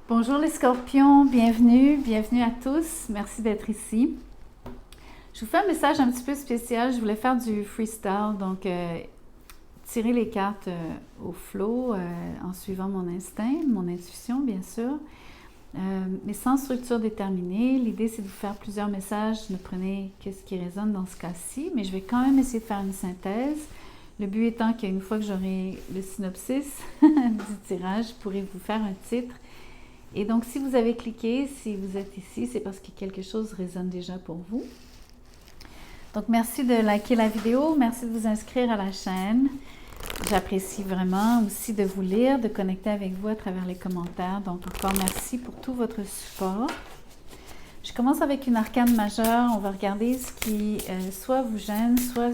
Bonjour les scorpions, bienvenue à tous, merci d'être ici. Je vous fais un message un petit peu spécial, je voulais faire du freestyle, donc tirer les cartes au flow en suivant mon instinct, mon intuition bien sûr, mais sans structure déterminée. L'idée c'est de vous faire plusieurs messages, ne prenez que ce qui résonne dans ce cas-ci, mais je vais quand même essayer de faire une synthèse. Le but étant qu'une fois que j'aurai le synopsis du tirage, je pourrai vous faire un titre. Et donc, si vous avez cliqué, si vous êtes ici, c'est parce que quelque chose résonne déjà pour vous. Donc, merci de liker la vidéo, merci de vous inscrire à la chaîne. J'apprécie vraiment aussi de vous lire, de connecter avec vous à travers les commentaires. Donc, encore merci pour tout votre support. Je commence avec une arcane majeure. On va regarder ce qui soit vous gêne, soit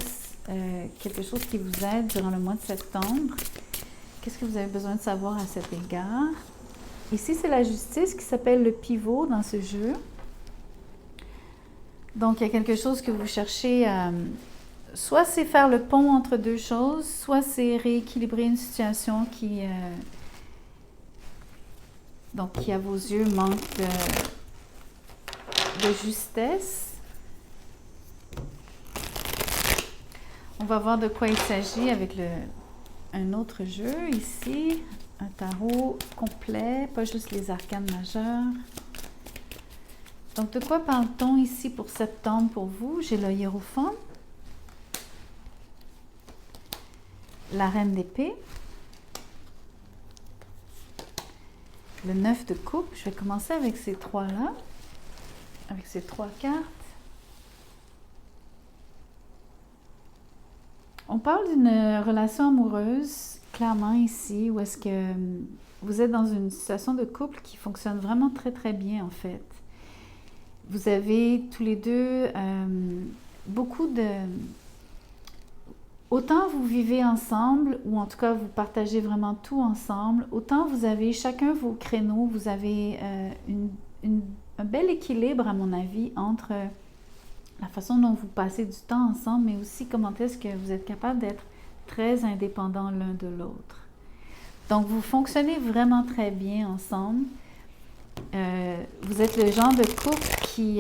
quelque chose qui vous aide durant le mois de septembre. Qu'est-ce que vous avez besoin de savoir à cet égard? Ici, c'est la justice qui s'appelle le pivot dans ce jeu. Donc, il y a quelque chose que vous cherchez à... Soit c'est faire le pont entre deux choses, soit c'est rééquilibrer une situation qui à vos yeux, manque de justesse. On va voir de quoi il s'agit avec un autre jeu ici. Un tarot complet, pas juste les arcanes majeures. Donc, de quoi parle-t-on ici pour septembre pour vous? J'ai le hiérophant, la reine d'épée, le 9 de coupe. Je vais commencer avec ces trois-là, avec ces trois cartes. On parle d'une relation amoureuse, clairement ici, où est-ce que vous êtes dans une situation de couple qui fonctionne vraiment très très bien en fait. Vous avez tous les deux beaucoup de... Autant vous vivez ensemble, ou en tout cas vous partagez vraiment tout ensemble, autant vous avez chacun vos créneaux, vous avez un bel équilibre à mon avis entre la façon dont vous passez du temps ensemble, mais aussi comment est-ce que vous êtes capable d'être très indépendants l'un de l'autre. Donc vous fonctionnez vraiment très bien ensemble. Vous êtes le genre de couple qui,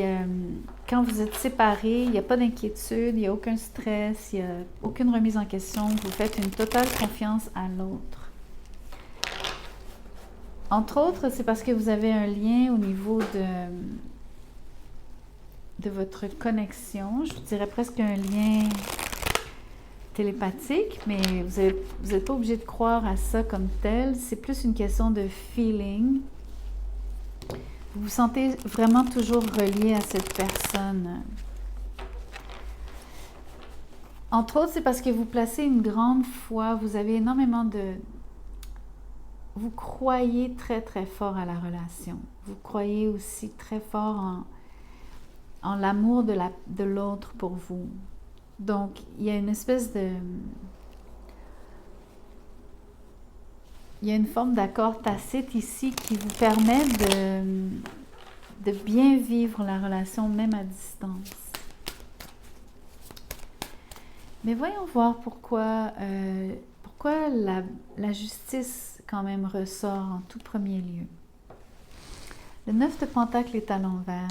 quand vous êtes séparés, il n'y a pas d'inquiétude, il n'y a aucun stress, il n'y a aucune remise en question. Vous faites une totale confiance à l'autre. Entre autres, c'est parce que vous avez un lien au niveau de votre connexion. Je vous dirais presque un lien télépathique, mais vous n'êtes pas obligé de croire à ça comme tel. C'est plus une question de feeling. Vous vous sentez vraiment toujours relié à cette personne. Entre autres, c'est parce que vous placez une grande foi, vous avez énormément de... Vous croyez très très fort à la relation. Vous croyez aussi très fort en l'amour de l'autre pour vous. Donc, il y a une espèce de... Il y a une forme d'accord tacite ici qui vous permet de bien vivre la relation même à distance. Mais voyons voir pourquoi la justice quand même ressort en tout premier lieu. Le 9 de Pentacle est à l'envers.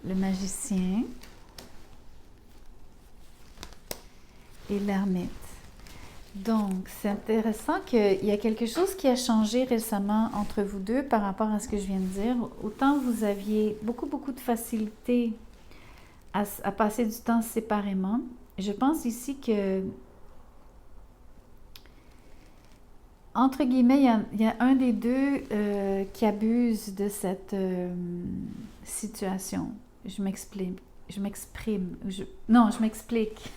Le magicien. Et l'ermite. Donc, c'est intéressant qu'il y a quelque chose qui a changé récemment entre vous deux par rapport à ce que je viens de dire. Autant vous aviez beaucoup de facilité à passer du temps séparément. Je pense ici que, entre guillemets, il y a un des deux qui abuse de cette situation. Je m'exprime. Je m'explique.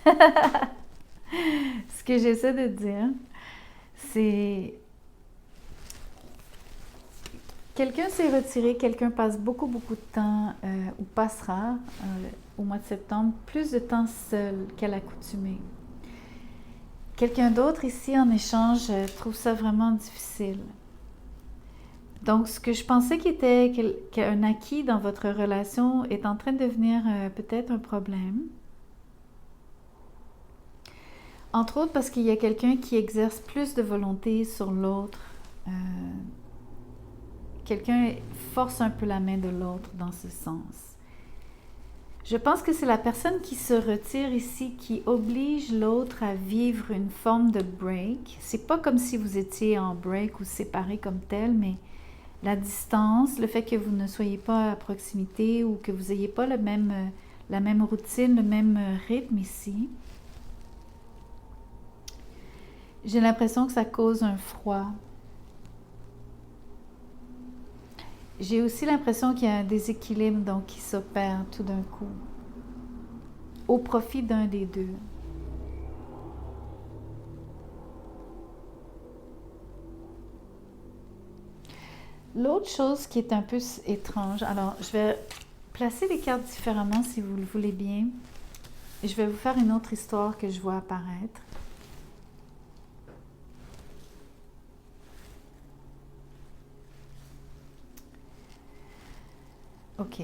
Ce que j'essaie de dire, c'est... Quelqu'un s'est retiré, quelqu'un passe beaucoup de temps, ou passera au mois de septembre, plus de temps seul qu'à l'accoutumée. Quelqu'un d'autre ici, en échange, trouve ça vraiment difficile. Donc, ce que je pensais qui était un acquis dans votre relation est en train de devenir peut-être un problème. Entre autres parce qu'il y a quelqu'un qui exerce plus de volonté sur l'autre quelqu'un force un peu la main de l'autre dans ce sens. Je pense que c'est la personne qui se retire ici, qui oblige l'autre à vivre une forme de break. C'est pas comme si vous étiez en break ou séparés comme tel, mais la distance, le fait que vous ne soyez pas à proximité ou que vous n'ayez pas la même routine, le même rythme ici. J'ai l'impression que ça cause un froid. J'ai aussi l'impression qu'il y a un déséquilibre donc, qui s'opère tout d'un coup, au profit d'un des deux. L'autre chose qui est un peu étrange, alors je vais placer les cartes différemment si vous le voulez bien. Je vais vous faire une autre histoire que je vois apparaître. OK.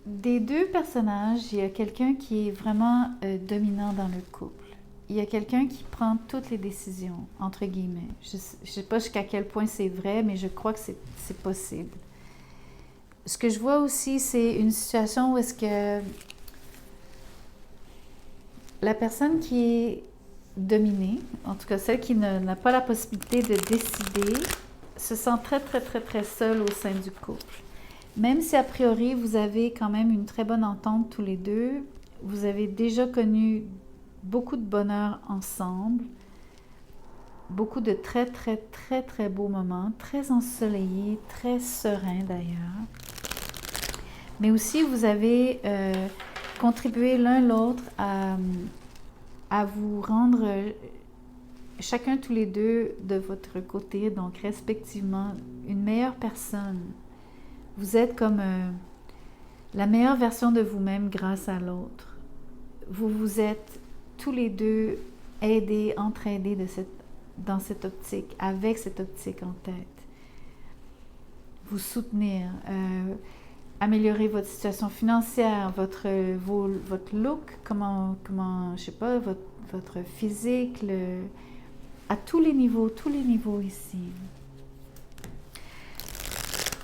Des deux personnages, il y a quelqu'un qui est vraiment dominant dans le couple. Il y a quelqu'un qui prend toutes les décisions, entre guillemets. Je ne sais pas jusqu'à quel point c'est vrai, mais je crois que c'est possible. Ce que je vois aussi, c'est une situation où est-ce que la personne qui est dominée, en tout cas celle qui n'a pas la possibilité de décider, se sent très, très, très, très seule au sein du couple. Même si a priori, vous avez quand même une très bonne entente tous les deux, vous avez déjà connu beaucoup de bonheur ensemble, beaucoup de très, très, très, très beaux moments, très ensoleillés, très sereins d'ailleurs. Mais aussi, vous avez contribué l'un l'autre à vous rendre chacun tous les deux de votre côté, donc respectivement, une meilleure personne. Vous êtes comme la meilleure version de vous-même grâce à l'autre. Vous vous êtes tous les deux aidés, entraînés dans cette optique, avec cette optique en tête. Vous soutenir, améliorer votre situation financière, votre look, comment je sais pas, votre physique, à tous les niveaux ici.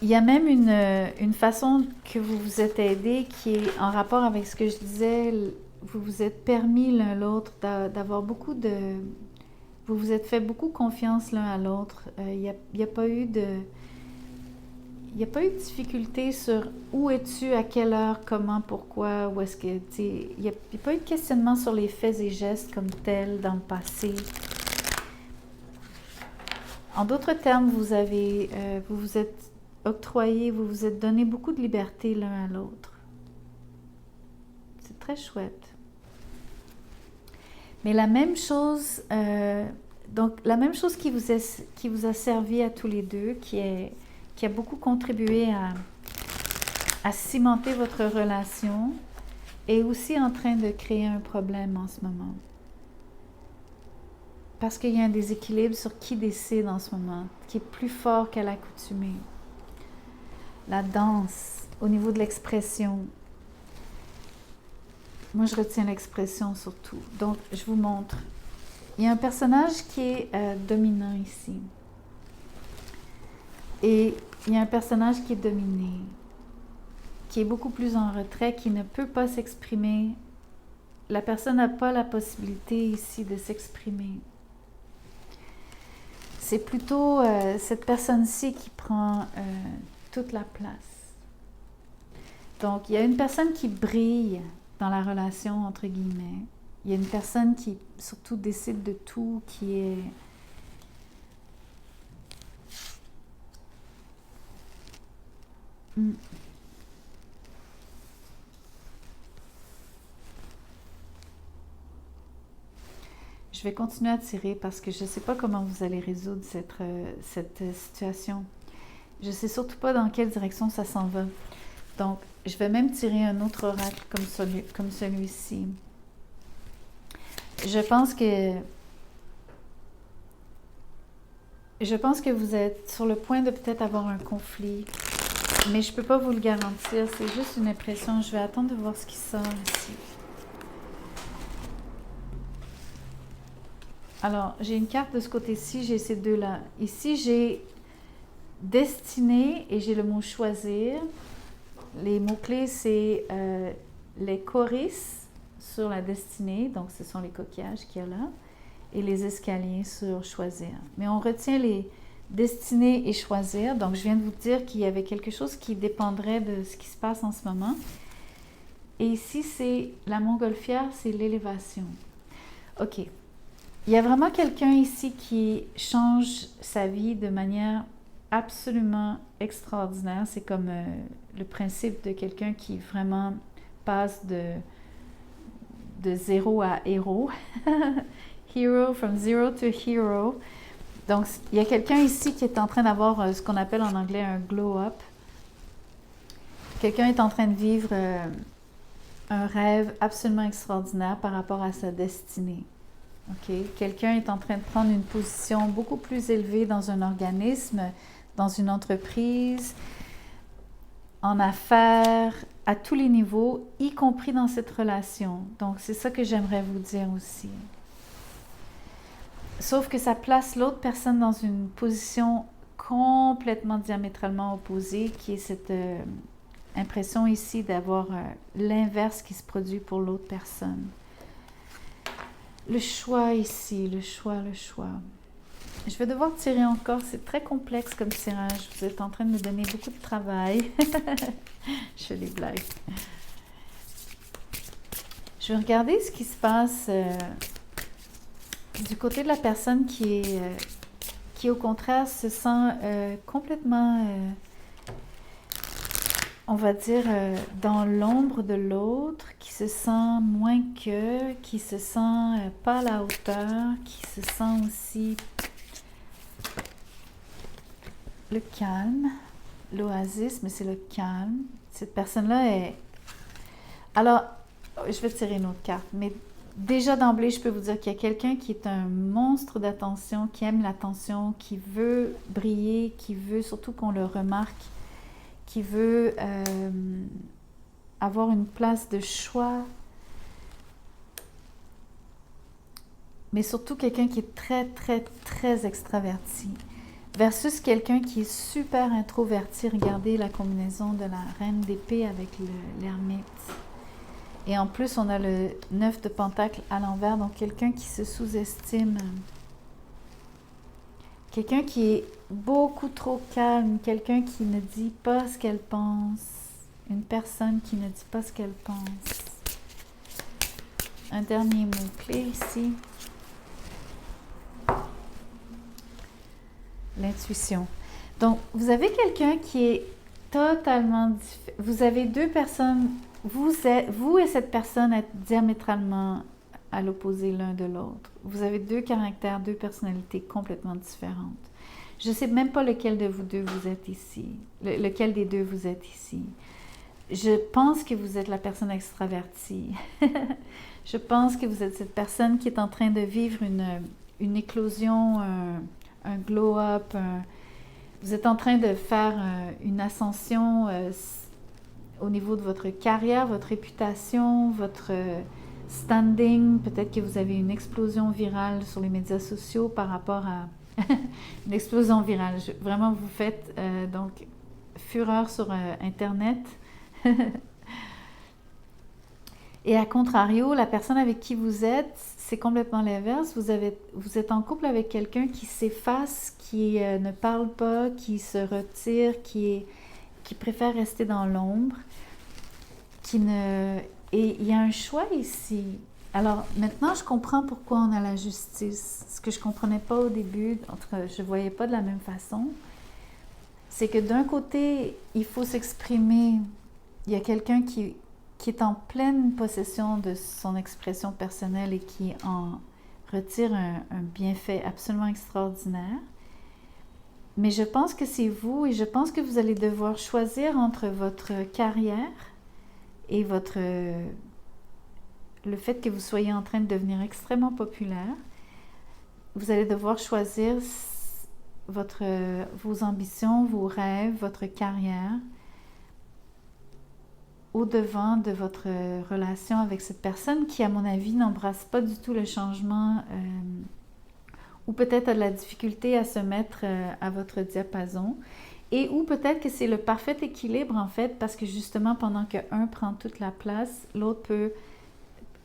Il y a même une façon que vous vous êtes aidés qui est en rapport avec ce que je disais. Vous vous êtes permis l'un l'autre d'avoir beaucoup de... Vous vous êtes fait beaucoup confiance l'un à l'autre. Il n'y a pas eu de... Il n'y a pas eu de difficulté sur où es-tu, à quelle heure, comment, pourquoi, où est-ce que... Il n'y a pas eu de questionnement sur les faits et gestes comme tels dans le passé. En d'autres termes, vous vous êtes octroyé, vous vous êtes donné beaucoup de liberté l'un à l'autre. C'est très chouette. Mais la même chose, donc la même chose qui vous a servi à tous les deux, qui a beaucoup contribué à cimenter votre relation, est aussi en train de créer un problème en ce moment. Parce qu'il y a un déséquilibre sur qui décide en ce moment, qui est plus fort qu'à l'accoutumée. La danse, au niveau de l'expression. Moi, je retiens l'expression surtout. Donc, je vous montre. Il y a un personnage qui est dominant ici. Et il y a un personnage qui est dominé, qui est beaucoup plus en retrait, qui ne peut pas s'exprimer. La personne n'a pas la possibilité ici de s'exprimer. C'est plutôt cette personne-ci qui prend toute la place. Donc, il y a une personne qui brille dans la relation, entre guillemets. Il y a une personne qui, surtout, décide de tout, qui est... Je vais continuer à tirer parce que je ne sais pas comment vous allez résoudre cette situation. Je ne sais surtout pas dans quelle direction ça s'en va. Donc, je vais même tirer un autre oracle comme celui-ci. Je pense que vous êtes sur le point de peut-être avoir un conflit, mais je ne peux pas vous le garantir. C'est juste une impression. Je vais attendre de voir ce qui sort ici. Alors, j'ai une carte de ce côté-ci, j'ai ces deux-là. Ici, j'ai destinée et j'ai le mot choisir. Les mots-clés, c'est les choristes sur la destinée, donc ce sont les coquillages qu'il y a là, et les escaliers sur choisir. Mais on retient les destinées et choisir, donc je viens de vous dire qu'il y avait quelque chose qui dépendrait de ce qui se passe en ce moment. Et ici, c'est la montgolfière, c'est l'élévation. OK. Il y a vraiment quelqu'un ici qui change sa vie de manière absolument extraordinaire. C'est comme le principe de quelqu'un qui vraiment passe de zéro à héros. Hero, from zero to hero. Donc, il y a quelqu'un ici qui est en train d'avoir ce qu'on appelle en anglais un glow-up. Quelqu'un est en train de vivre un rêve absolument extraordinaire par rapport à sa destinée. Okay? Quelqu'un est en train de prendre une position beaucoup plus élevée dans un organisme, dans une entreprise, en affaires, à tous les niveaux, y compris dans cette relation. Donc, c'est ça que j'aimerais vous dire aussi. Sauf que ça place l'autre personne dans une position complètement diamétralement opposée, qui est cette impression ici d'avoir l'inverse qui se produit pour l'autre personne. Le choix ici, le choix. Je vais devoir tirer encore, c'est très complexe comme tirage. Vous êtes en train de me donner beaucoup de travail. Je fais des blagues. Je vais regarder ce qui se passe du côté de la personne qui au contraire se sent complètement, on va dire, dans l'ombre de l'autre, qui se sent moins que, qui se sent pas à la hauteur, qui se sent aussi le calme, l'oasis, mais c'est le calme. Cette personne-là est... Alors, je vais tirer une autre carte, mais déjà d'emblée, je peux vous dire qu'il y a quelqu'un qui est un monstre d'attention, qui aime l'attention, qui veut briller, qui veut surtout qu'on le remarque, qui veut avoir une place de choix, mais surtout quelqu'un qui est très, très, très extraverti, versus quelqu'un qui est super introverti. Regardez la combinaison de la reine d'épée avec l'ermite. Et en plus, on a le 9 de pentacle à l'envers, donc quelqu'un qui se sous-estime. Quelqu'un qui est beaucoup trop calme, quelqu'un qui ne dit pas ce qu'elle pense. Une personne qui ne dit pas ce qu'elle pense. Un dernier mot-clé ici. L'intuition. Donc, vous avez quelqu'un qui est totalement différent. Vous avez deux personnes... Vous et cette personne êtes diamétralement à l'opposé l'un de l'autre. Vous avez deux caractères, deux personnalités complètement différentes. Je ne sais même pas lequel de vous deux vous êtes ici. Lequel des deux vous êtes ici. Je pense que vous êtes la personne extravertie. Je pense que vous êtes cette personne qui est en train de vivre une éclosion, un glow-up. Vous êtes en train de faire une ascension au niveau de votre carrière, votre réputation, votre standing. Peut-être que vous avez une explosion virale sur les médias sociaux par rapport à une explosion virale. Vraiment, vous faites donc fureur sur Internet. Et à contrario, la personne avec qui vous êtes, c'est complètement l'inverse. Vous êtes en couple avec quelqu'un qui s'efface, qui ne parle pas, qui se retire, qui préfère rester dans l'ombre, Et il y a un choix ici. Alors, maintenant, je comprends pourquoi on a la justice. Ce que je ne comprenais pas au début, en tout cas, je ne voyais pas de la même façon, c'est que d'un côté, il faut s'exprimer. Il y a quelqu'un qui est en pleine possession de son expression personnelle et qui en retire un bienfait absolument extraordinaire. Mais je pense que c'est vous et je pense que vous allez devoir choisir entre votre carrière et le fait que vous soyez en train de devenir extrêmement populaire. Vous allez devoir choisir vos ambitions, vos rêves, votre carrière au-devant de votre relation avec cette personne qui, à mon avis, n'embrasse pas du tout le changement ou peut-être a de la difficulté à se mettre à votre diapason, et ou peut-être que c'est le parfait équilibre en fait, parce que justement pendant que un prend toute la place, l'autre peut,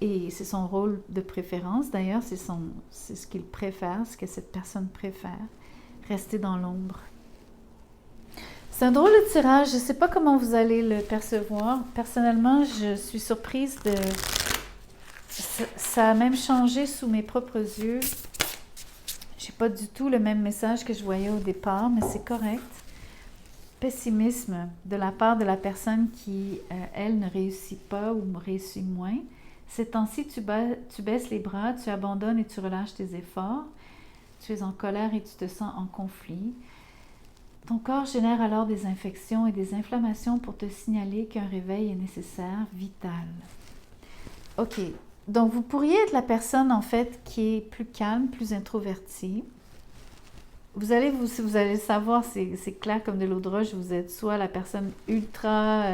et c'est son rôle de préférence d'ailleurs, c'est ce qu'il préfère, ce que cette personne préfère, rester dans l'ombre. C'est un drôle de tirage, je ne sais pas comment vous allez le percevoir. Personnellement, je suis surprise de... Ça a même changé sous mes propres yeux. Je n'ai pas du tout le même message que je voyais au départ, mais c'est correct. Pessimisme de la part de la personne qui, elle, ne réussit pas ou réussit moins. Ces temps-ci, tu baisses les bras, tu abandonnes et tu relâches tes efforts. Tu es en colère et tu te sens en conflit. Ton corps génère alors des infections et des inflammations pour te signaler qu'un réveil est nécessaire, vital. OK. Donc, vous pourriez être la personne, en fait, qui est plus calme, plus introvertie. Vous allez savoir, c'est clair comme de l'eau de roche, vous êtes soit la personne ultra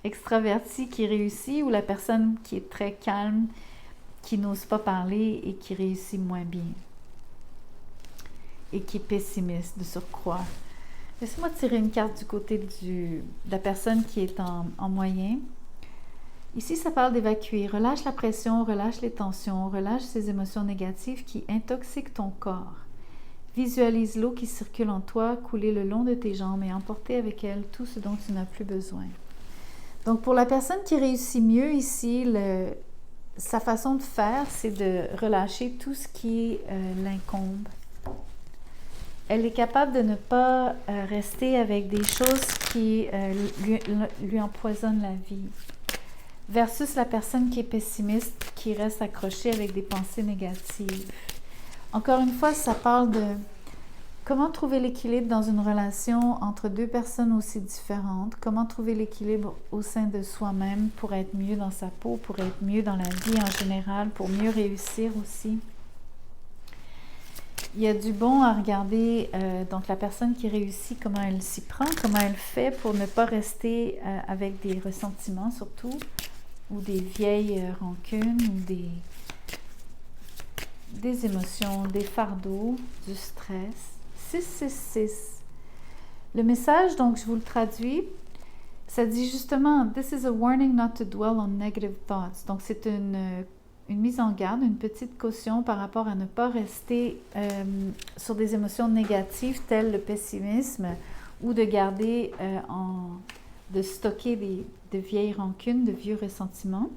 extravertie qui réussit ou la personne qui est très calme, qui n'ose pas parler et qui réussit moins bien. Et qui est pessimiste de surcroît. Laissez-moi tirer une carte du côté de la personne qui est en moyen. Ici, ça parle d'évacuer. Relâche la pression, relâche les tensions, relâche ces émotions négatives qui intoxiquent ton corps. Visualise l'eau qui circule en toi, couler le long de tes jambes et emporter avec elle tout ce dont tu n'as plus besoin. Donc, pour la personne qui réussit mieux ici, sa façon de faire, c'est de relâcher tout ce qui l'incombe. Elle est capable de ne pas rester avec des choses qui lui empoisonnent la vie. Versus la personne qui est pessimiste, qui reste accrochée avec des pensées négatives. Encore une fois, ça parle de comment trouver l'équilibre dans une relation entre deux personnes aussi différentes. Comment trouver l'équilibre au sein de soi-même pour être mieux dans sa peau, pour être mieux dans la vie en général, pour mieux réussir aussi. Il y a du bon à regarder, donc la personne qui réussit, comment elle s'y prend, comment elle fait pour ne pas rester avec des ressentiments surtout, ou des vieilles rancunes, ou des émotions, des fardeaux, du stress. 666. Le message, donc je vous le traduis, ça dit justement « This is a warning not to dwell on negative thoughts ». Donc c'est une mise en garde, une petite caution par rapport à ne pas rester sur des émotions négatives telles le pessimisme ou de garder de stocker de vieilles rancunes, de vieux ressentiments.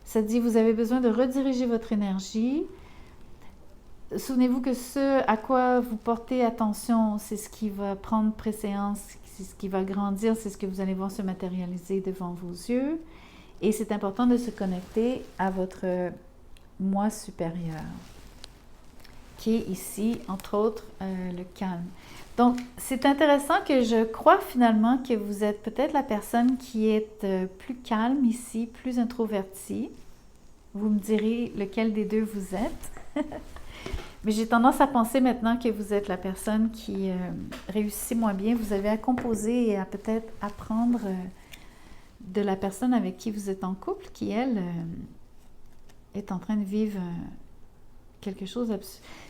Ça dit, vous avez besoin de rediriger votre énergie. Souvenez-vous que ce à quoi vous portez attention, c'est ce qui va prendre préséance, c'est ce qui va grandir, c'est ce que vous allez voir se matérialiser devant vos yeux. Et c'est important de se connecter à votre moi supérieur, qui est ici, entre autres, le calme. Donc, c'est intéressant que je crois finalement que vous êtes peut-être la personne qui est plus calme ici, plus introvertie. Vous me direz lequel des deux vous êtes. Mais j'ai tendance à penser maintenant que vous êtes la personne qui réussit moins bien. Vous avez à composer et à peut-être apprendre de la personne avec qui vous êtes en couple, qui, elle, est en train de vivre quelque chose.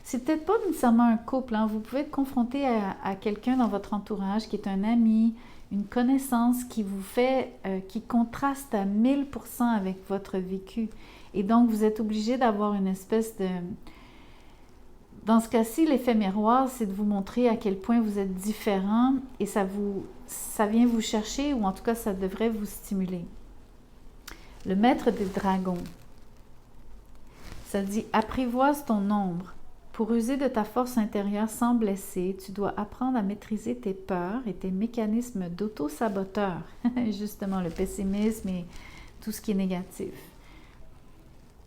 C'est peut-être pas nécessairement un couple, hein. Vous pouvez être confronté à quelqu'un dans votre entourage qui est un ami, une connaissance qui vous fait, qui contraste à 1000% avec votre vécu. Et donc, vous êtes obligé d'avoir une espèce de... Dans ce cas-ci, l'effet miroir, c'est de vous montrer à quel point vous êtes différent et ça vient vous chercher, ou en tout cas, ça devrait vous stimuler. Le maître des dragons. Ça dit « Apprivoise ton ombre. Pour user de ta force intérieure sans blesser, tu dois apprendre à maîtriser tes peurs et tes mécanismes d'auto-saboteur. » Justement, le pessimisme et tout ce qui est négatif.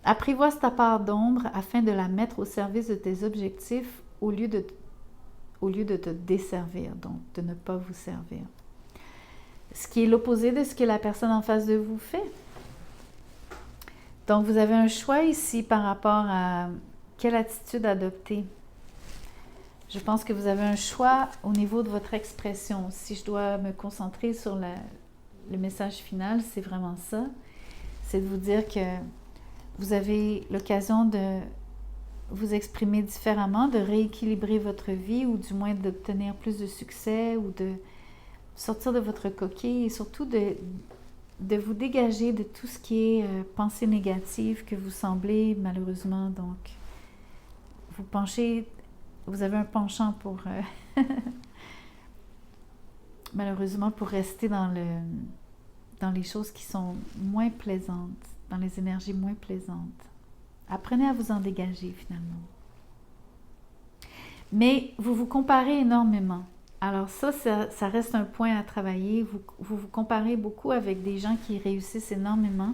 Apprivoise ta part d'ombre afin de la mettre au service de tes objectifs au lieu de te desservir, donc de ne pas vous servir. Ce qui est l'opposé de ce que la personne en face de vous fait. Donc, vous avez un choix ici par rapport à quelle attitude adopter. Je pense que vous avez un choix au niveau de votre expression. Si je dois me concentrer sur le message final, c'est vraiment ça. C'est de vous dire que vous avez l'occasion vous exprimer différemment, de rééquilibrer votre vie ou du moins d'obtenir plus de succès ou de sortir de votre coquille et surtout de vous dégager de tout ce qui est pensée négative que vous semblez malheureusement donc vous avez un penchant pour malheureusement pour rester dans les choses qui sont moins plaisantes, dans les énergies moins plaisantes. Apprenez à vous en dégager finalement. Mais vous vous comparez énormément. Alors ça reste un point à travailler. Vous comparez beaucoup avec des gens qui réussissent énormément.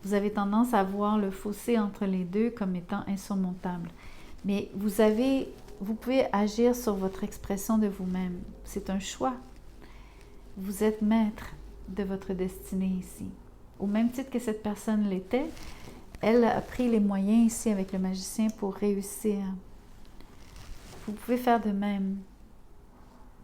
Vous avez tendance à voir le fossé entre les deux comme étant insurmontable. Mais vous pouvez agir sur votre expression de vous-même. C'est un choix. Vous êtes maître de votre destinée ici. Au même titre que cette personne l'était, elle a pris les moyens ici avec le magicien pour réussir. Vous pouvez faire de même.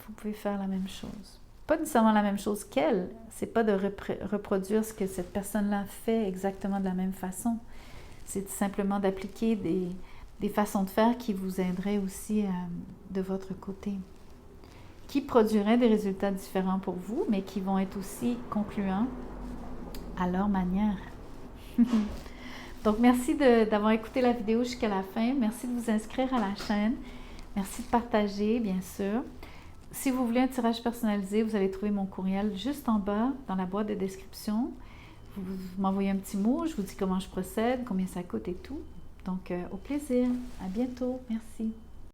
Vous pouvez faire la même chose. Pas nécessairement la même chose qu'elle. C'est pas de reproduire ce que cette personne-là fait exactement de la même façon. C'est simplement d'appliquer des façons de faire qui vous aideraient aussi de votre côté. Qui produiraient des résultats différents pour vous, mais qui vont être aussi concluants à leur manière. Donc, merci d'avoir écouté la vidéo jusqu'à la fin. Merci de vous inscrire à la chaîne. Merci de partager, bien sûr. Si vous voulez un tirage personnalisé, vous allez trouver mon courriel juste en bas, dans la boîte de description. Vous m'envoyez un petit mot, je vous dis comment je procède, combien ça coûte et tout. Donc, au plaisir. À bientôt. Merci.